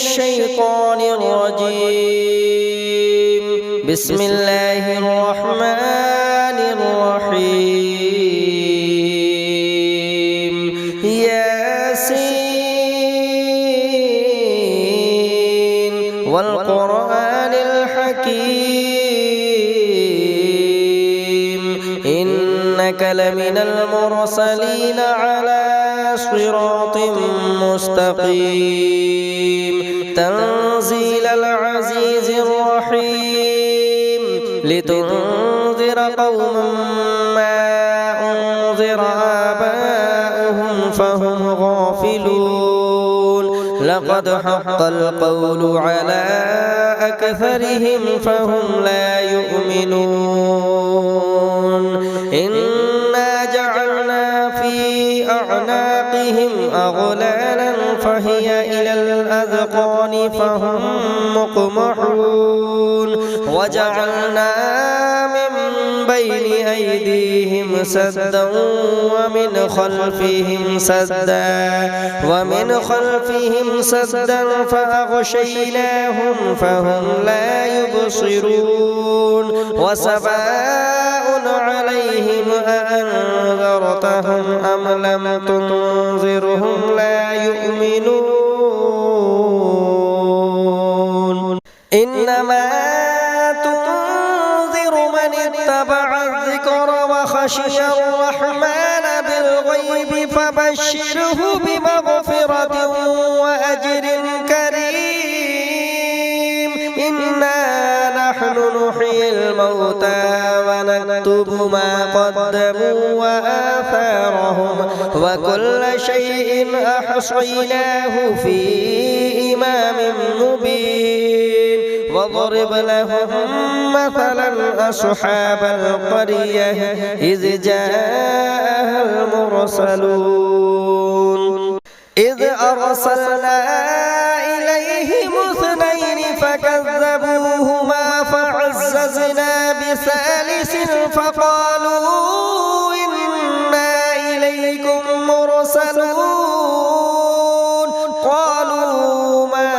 الشيطان الرجيم. بسم الله الرحمن الرحيم. ياسين والقرآن الحكيم إنك لمن المرسلين على صراط مستقيم تنزيل العزيز الرحيم لتنذر قوما ما أنذر آباؤهم فهم غافلون لقد حق القول على أكثرهم فهم لا يؤمنون إنا جعلنا في أعناقهم أغلالا فهي إلى الأذقان فهم مقمحون وجعلنا من بين أيديهم سدا ومن خلفهم سدا فأغشيناهم فهم لا يبصرون وسواء عليهم أأنذرتهم أم لم تنذرهم لا يؤمنون إنما تنذر من اتبع الذكر وخشي الرحمن بالغيب فبشره بمغفرة وأجر كريم إنا نحن نحيي الموتى ونكتب ما قدموا وآثارهم وكل شيء أحصيناه في إمام مبين واضرب لهم مثلا أصحاب القرية إذ جاءها المرسلون إذ أرسلنا إليهم اثنين فكذبوهما فعززنا بثالث فقالوا إنا إليكم مرسلون قالوا ما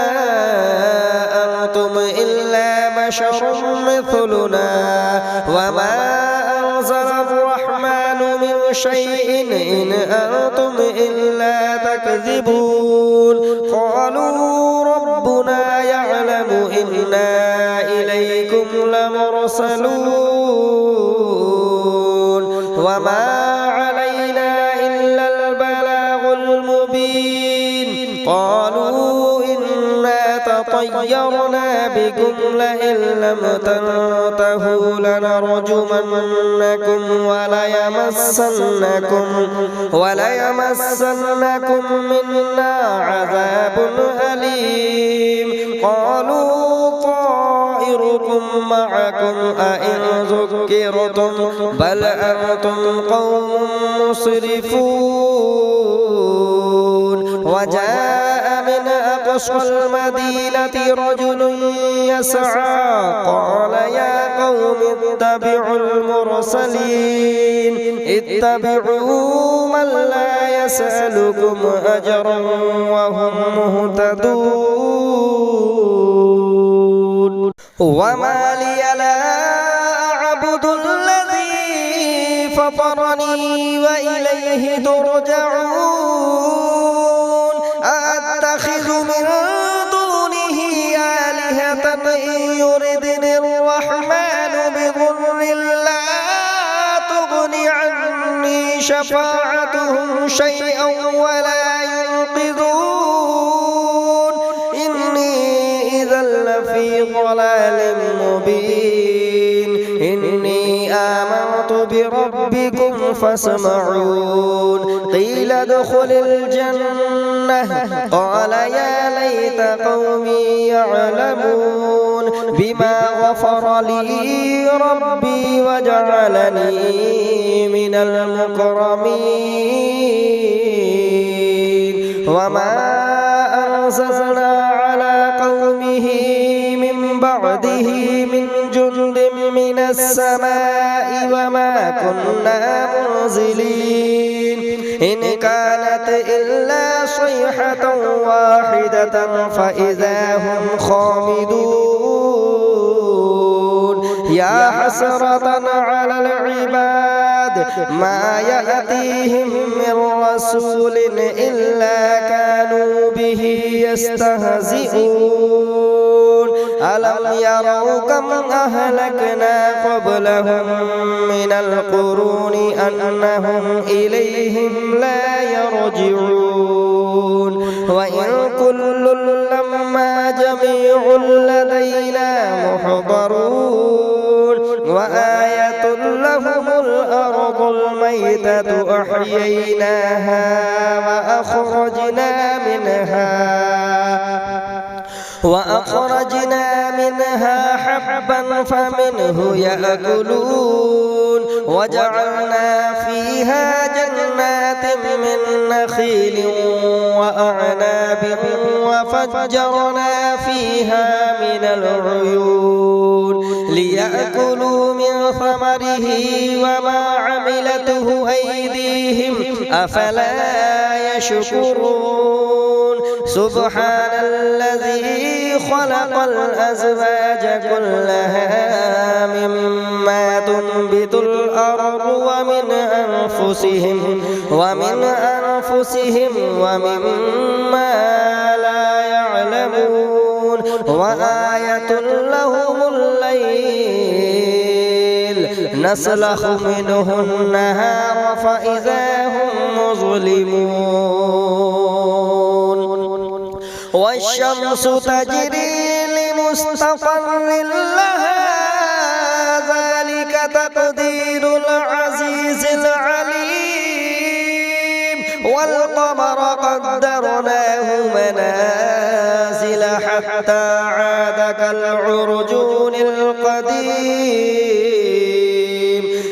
أنتم إلا بشر مثلنا وما أنزل الرحمن من شيء إن أنتم إلا تكذبون قالوا ربنا يعلم إنا إليكم لمرسلون وما علينا إلا البلاغ المبين قالوا إنا تطيرنا بكم لئن لم تنتهوا لنرجمنكم وليمسنكم منا عذاب أليم قالوا طائركم معكم أئن ذكرتم بل أنتم قوم مسرفون وجاء من أقصى المدينة رجل يسعى قال يا قوم اتبعوا المرسلين اتبعوا من لا يسألكم أجرا وهم مهتدون وما لي لا أعبد الذي فطرني وإليه ترجعون أأتخذ من دونه آلهة إن يردني الرحمن بضر لا تغن عني شفاعتهم شيئا ولا ينقذون إني إذا لفي ضلال مبين إني آمنت بربكم فاسمعون قيل ادخل الجنة قال يا ليت قومي يعلمون بما غفر لي ربي وجعلني من المكرمين وما أنزلنا على قومه من بعد بعده من جند من السماء وما كنا منزلين إن كانت إلا صيحة واحدة فإذا هم خامدون يا حسرة على العباد ما يأتيهم من رسول إلا كانوا به يستهزئون ألم يروا كم أهلكنا قبلهم من القرون أنهم إليهم لا يرجعون وإن كل لما جميع لدينا محضرون وآية لهم الأرض الميتة أحييناها وأخرجنا منها حبا فمنه يأكلون وجعلنا فيها جنات من نخيل وأعناب وفجرنا فيها من العيون ليأكلوا من ثمره وما عملته أيديهم أفلا يشكرون سبحان الذي خلق الأزواج كلها مما تنبت الأرض ومن أنفسهم ومما لا يعلمون وآية لهم الليل نسلخ منه النهار فإذا هم مظلمون والشمس تجري لمستقر لها ذلك تقدير العزيز العليم والقمر قدرناه منازل حتى عاد كالعرجون القديم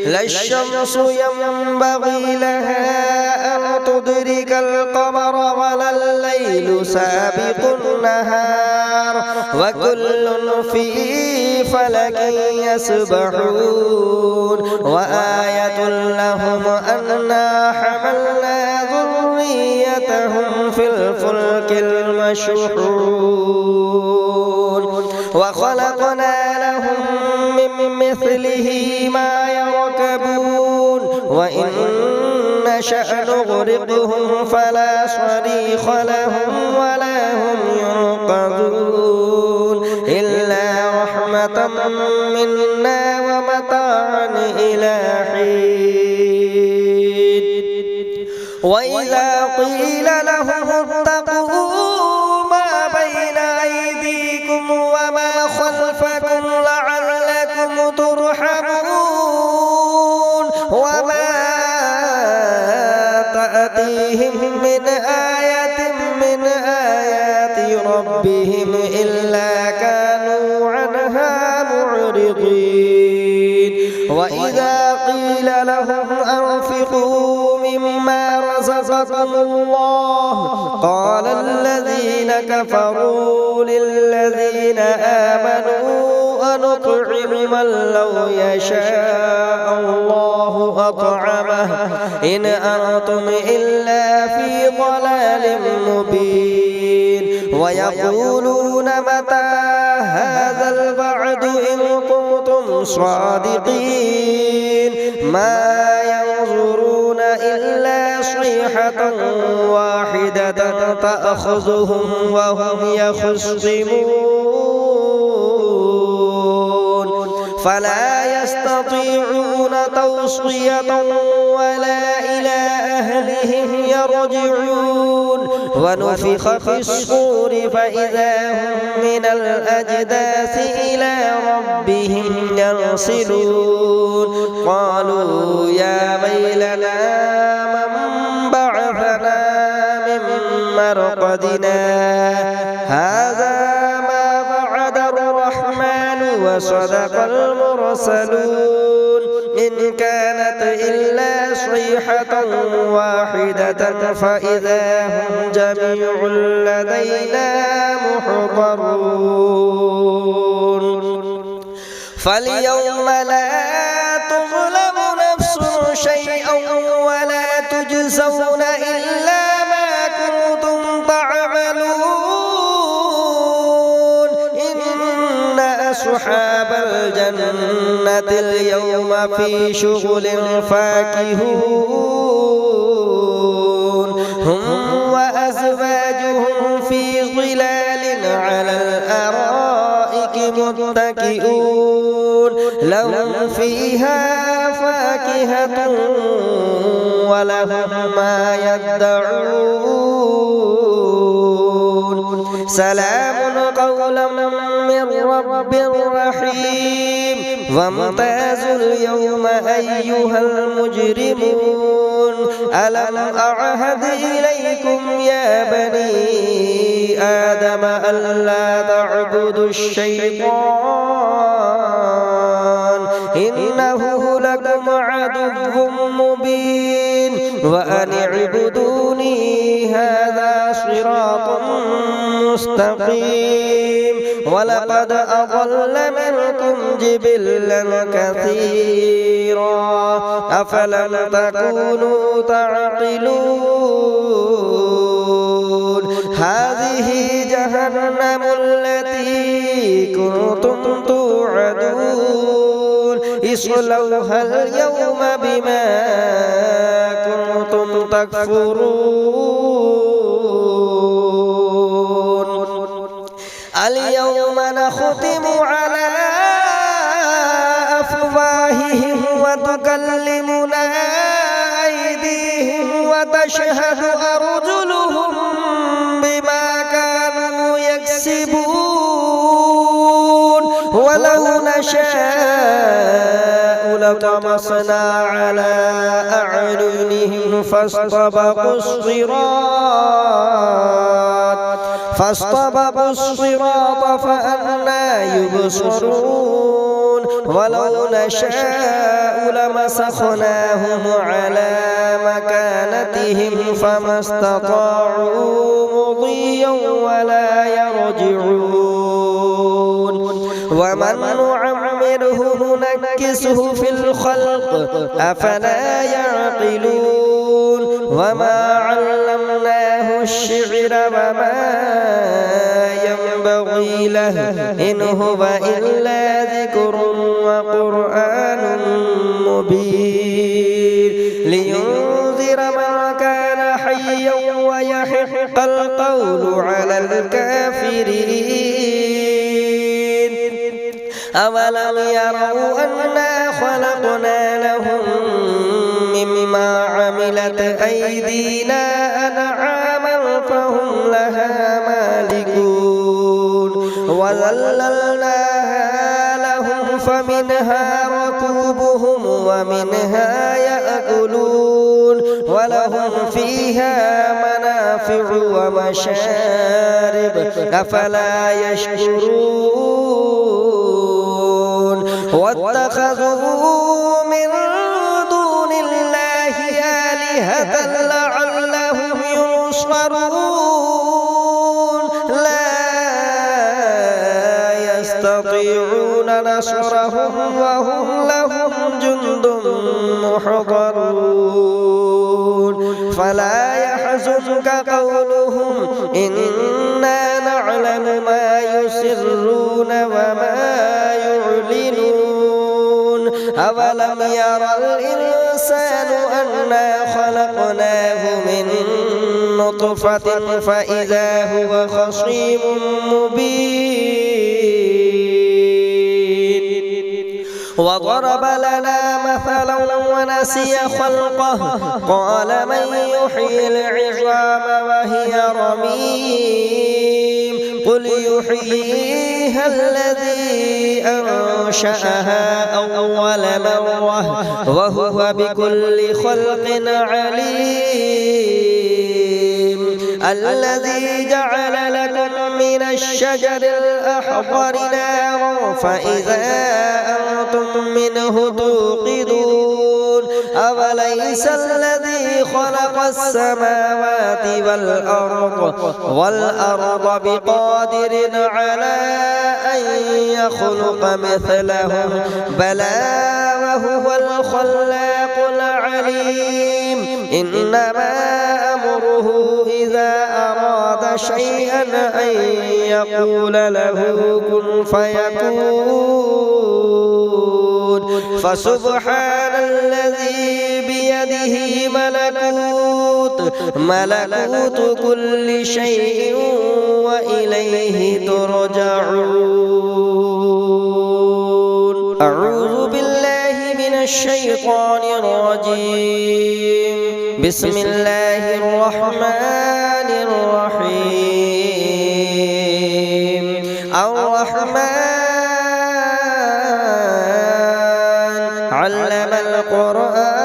لا الشمس ينبغي لها أن تدرك القمر ولا الليل سابق النهار وكل في فلك يسبحون وآية لهم أنا حملنا ذريتهم في الفلك المشحون وخلقنا لهم من مثله ما يركبون وإن نشأ نغرقهم فلا صريخ لهم ولا هم ينقذون إلا رحمة منا ومتاعا إلى حين وإذا قيل لهم اتقوا ما بين أيديكم وما خلفكم لعلكم ترحمون وما تأتيهم من آية من آيات ربهم إلا كانوا عنها معرضين وإذا قيل لهم أنفقوا مما رزقكم الله قال الذين كفروا للذين آمنوا أنطعم من لو يشاء الله أطعمه إن أنتم إلا في ضلال مبين ويقولون متى هذا الوعد إن كنتم صادقين ما ينظرون إلا صيحة واحدة تأخذهم وهم يخصمون فلا يستطيعون توصية ولا إلى أهلهم يرجعون ونفخ في الصور فإذا هم من الأجداث إلى ربهم ينسلون قالوا يا ويلنا من بعثنا من مرقدنا هذا ما وعد الرحمن وصدق المرسلون إن كانت إلا صيحة واحدة فإذا هم جميع لدينا محضرون فاليوم لا تظلم نفس شيئا ولا تجزون إلا ما كنتم تعملون إن أصحاب الجنة اليوم في شغل فاكهون هم وأزواجهم في ظلال على الأرائك متكئون لهم فيها فاكهة ولهم ما يدعون سلام قولا من رب رحيم وامتازوا اليوم أيها المجرمون ألم أعهد إليكم يا بني آدم ألا تعبدوا الشيطان إنه لكم عدو مبين وأن اعبدوني هذا صراط مستقيم ولقد أضل منكم جبلا كثيرا أفلم تكونوا تعقلون هذه جهنم التي كنتم توعدون اصلوها اليوم بما كنتم تكفرون اليوم نختم على أفواههم وتكلمنا أيديهم وتشهد أرجلهم بما كانوا يكسبون ولو نشاء لطمسنا على أعينهم فاستبقوا الصراط فأنى يبصرون ولو نشاء لمسخناهم على مكانتهم فما استطاعوا مضيا ولا يرجعون ومن نعمره ننكسه في الخلق أفلا يعقلون وما علمناه الشعر وما ينبغي له إن هو إلا ذكر وقرآن مبين لينذر من كان حيا ويحق القول على الكافرين أولم يروا أنا خلقنا لهم مما عملت أيدينا أنعاما فهم لها مالكون وذللناها لهم فمنها ركوبهم ومنها يأكلون ولهم فيها منافع ومشارب أفلا يشكرون واتخذوا من دون الله آلهة لعلهم ينصرون لا يستطيعون نصرهم وهم لهم جند محضرون فلا يحزنك قولهم إنا نعلم ما يسرون وما يعلنون أولم يرى الإنسان أنا خلقناه من نطفة فإذا هو خصيم مبين وضرب لنا مثلا ونسي خلقه قال من يحيي العظام وهي رميم قل يحييها الذي أنشأها أول مرة وهو بكل خلق عليم الذي جعل لكم من الشجر الأخضر نارا فإذا أنتم منه توقدون أوليس الذي خلق السماوات والأرض بقادر على أن يخلق مثلهم بلى وهو الخلاق العليم إنما أمره إذا أراد شيئا أن يقول له كن فيكون فسبحان الذي بيده ملكوت كل شيء وإليه ترجعون. أعوذ بالله من الشيطان الرجيم. بسم الله الرحمن الرحيم. الرحمن علم القرآن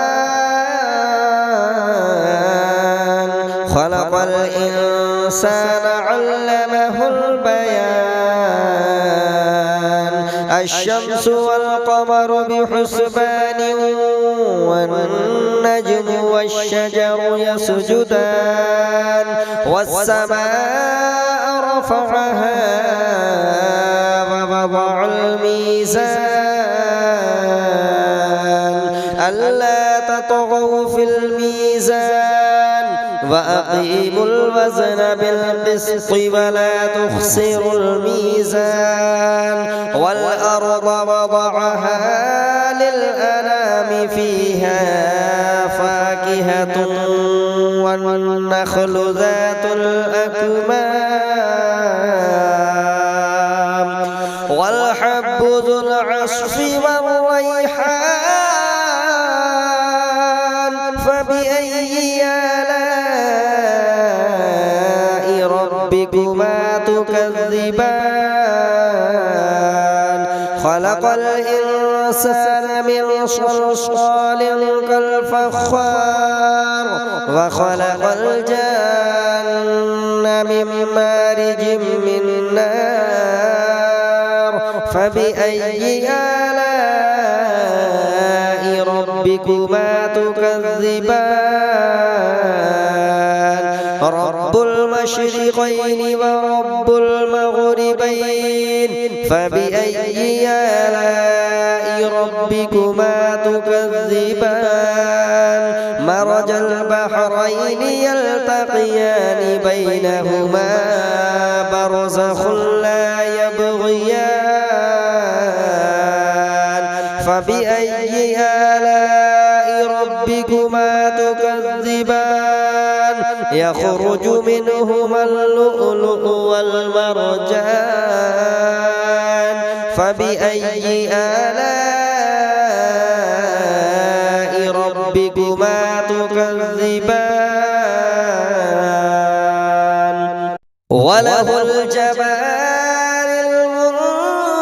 خلق الإنسان علمه البيان الشمس والقمر بحسبان والنجم والشجر يسجدان والسماء رفعها ووضع الميزان ألا تطغوا في الميزان وأقيموا الوزن بالقسط ولا تخسروا الميزان والأرض وضعها للأنام فيها فاكهة والنخل ذات الأكمام والحب ذو العصف والريحان فبأي آلاء ربكما تكذبان خلق الإنسان من صلصال كالفخار وخلق الجن من مارج من نار فبأي آلاء ربكما تكذبان رب المشرقين ورب المغربين فبأي آلاء ربكما تكذبان مرج البحرين يلتقيان بينهما برزخ لا يبغيان فبأي آلاء ربكما تكذبان يخرج منهما اللؤلؤ والمرجان فبأي آلاء ربكما تكذبان وله الجبال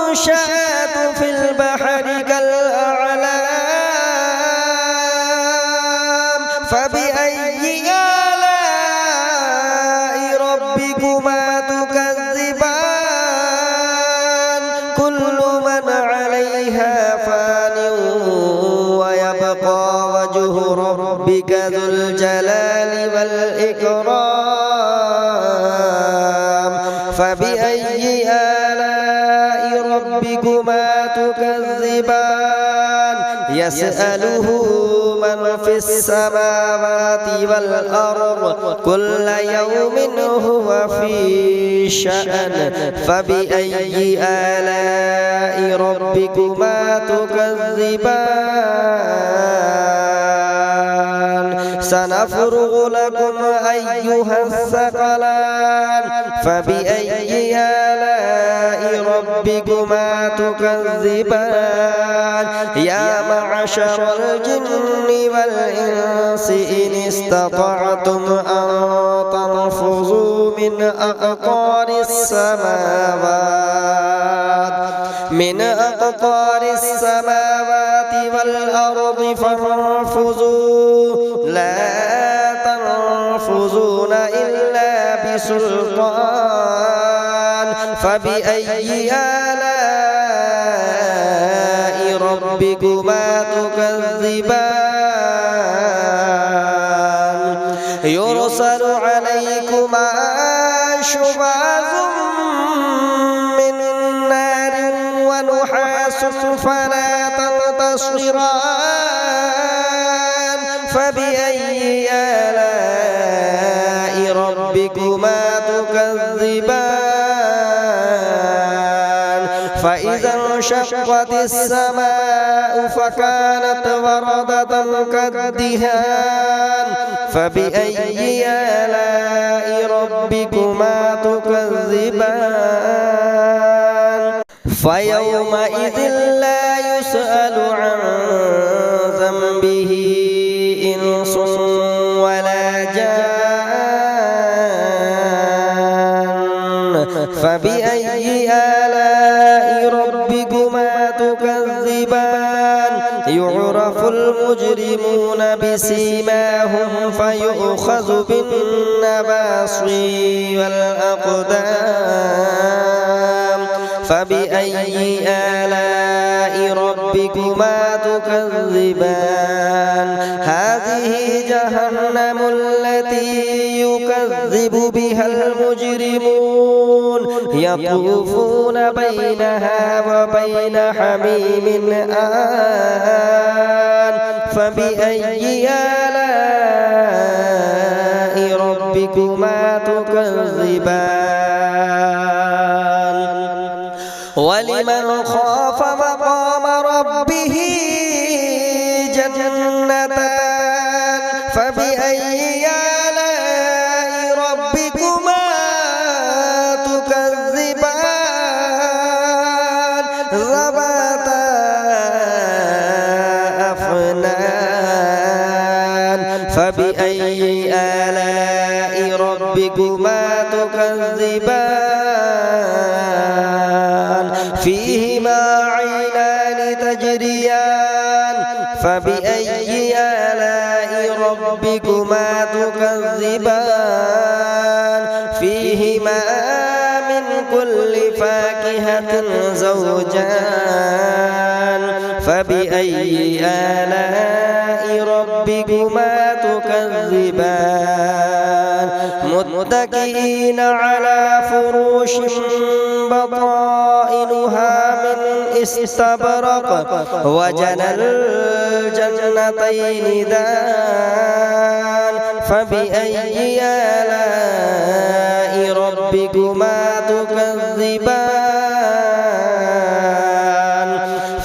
المنشآت في البحر كالأعلام فبأي آلاء ربكما تكذبان كل من عليها فان ويبقى وجه ربك ذو الجلال والإكرام فبأي آلاء ربكما تكذبان يسأله من في السماوات والأرض كل يوم هو في شأن فبأي آلاء ربكما تكذبان سنفرغ لكم أيها الثقلان فبأي آلاء ربكما تكذبان يا معشر الجن والإنس إن استطعتم أن تنفذوا من أقطار السماوات والأرض فانفذوا لا تنفذون إلا بسلطان فبأي آلاء ربكما تكذبان نعاس فلا تنتصران فبأي آلاء ربكما تكذبان فإذا انشقت السماء فكانت وردة كالدهان فبأي آلاء ربكما تكذبان فيومئذ لا يسأل عن ذنبه إنس ولا جان فبأي آلاء ربكما تكذبان يعرف المجرمون بسيماهم فيؤخذ بالنواصي والأقدام فبأي آلاء ربكما تكذبان هذه جهنم التي يكذب بها المجرمون يطوفون بينها وبين حميم آن فبأي آلاء ربكما تكذبان ولمن خاف مقام ربه جنتان فبأي آلاء ربكما تكذبان ذواتا أفنان فبأي آلاء ربكما تكذبان فيهما عينان تجريان فبأي آلاء ربكما تكذبان فيهما من كل فاكهة زوجان فبأي آلاء ربكما تكذبان متكئين على فروش بطائنها من استبرق وجنى الجنتين دان فبأي آلاء ربكما تكذبان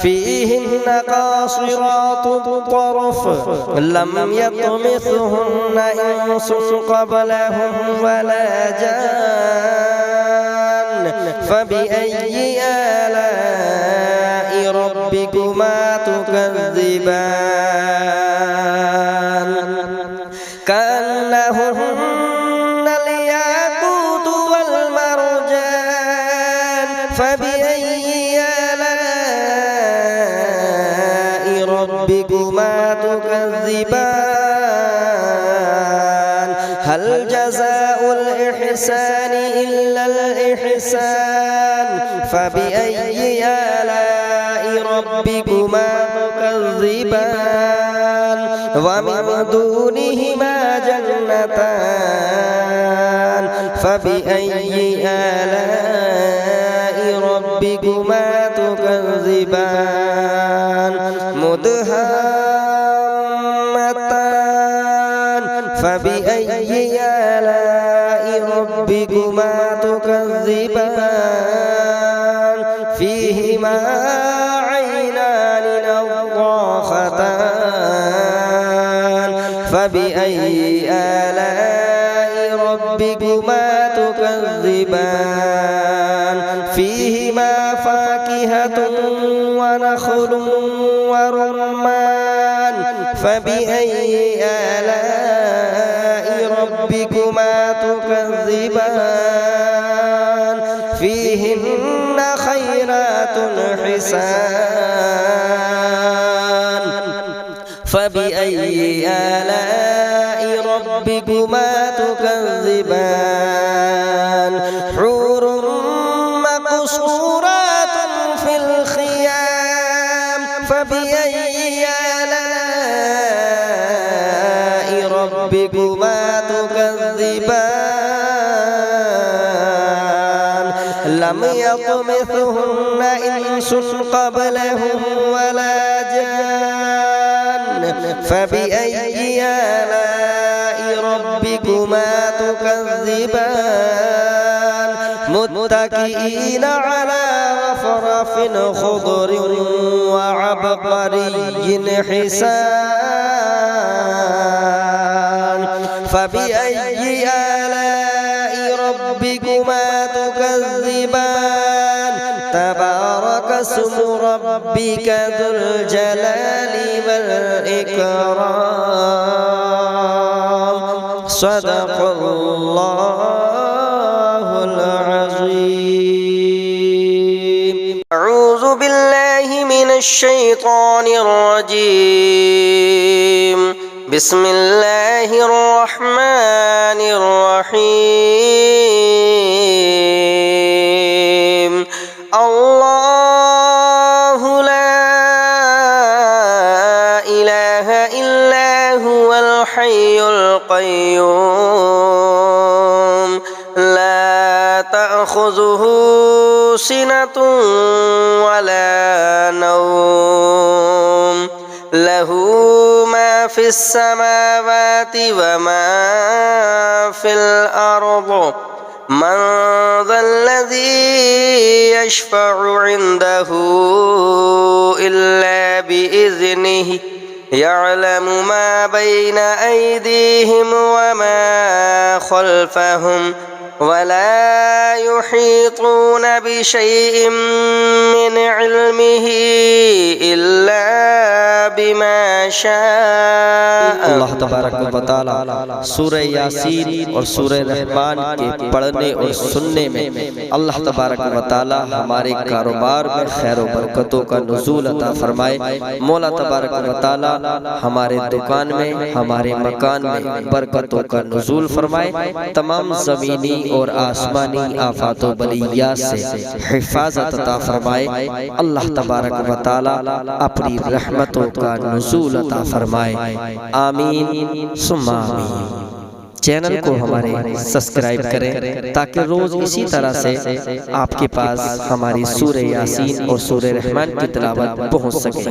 فيهن قاصرات الطرف لم يطمثهن إنس قبلهم ولا جان فبأي آلاء ربكما تكذبان كأنهن الياقوت والمرجان فبأي آلاء ربكما تكذبان هل جزاء الإحسان إلا الإحسان فبأي آلاء ربكما تكذبان ومن دونهما جنتان فبأي آلاء ربكما تكذبان مدهامتان فبأي آلاء ربكما تكذبان فيهما عينان نضاختان فبأي آلاء ربكما تكذبان فيهما فاكهة ونخل ورمان فبأي آلاء ربكما تكذبان فيهن خيرات حسان فبأي آلاء ربكما تكذبان حور مقصورات في الخيام فبأي آلاء ربكما تكذبان لم يطمثهن إنس قبلهم ولا جان فبأي آلاء ربكما تكذبان متكئين على رفرف خضر وعبقري حسان فبأي آلاء ربكما تكذبان تبارك اسم ربك ذو الجلال والإكرام صدق الله العظيم. أعوذ بالله من الشيطان الرجيم. بسم الله الرحمن الرحيم. الله لا إله إلا هو الحي القيوم لا تأخذه سنة ولا نوم له ما في السماوات وما في الأرض من ذا الذي يشفع عنده إلا بإذنه يعلم ما بين أيديهم وما خلفهم ولا يحيطون بشيء من علمه إلا بما شاء. اللہ تبارک و تعالی سورہ یاسین اور سورہ رحمان کے پڑھنے اور سننے میں اللہ تبارک و تعالی ہمارے کاروبار میں خیر و برکتوں کا نزول عطا فرمائے. مولا تبارک و تعالی ہمارے دکان میں ہمارے مکان میں برکتوں کا نزول فرمائے. تمام زمینی اور آسمانی آفات و بلیات سے حفاظت عطا فرمائے. اللہ تبارک و تعالی اپنی رحمتوں کا نزول عطا فرمائے. آمین ثم آمین. چینل کو ہمارے سبسکرائب کریں تاکہ روز اسی طرح سے آپ کے پاس ہماری سورہ یاسین اور سورہ رحمان کی تلاوت پہنچ سکے.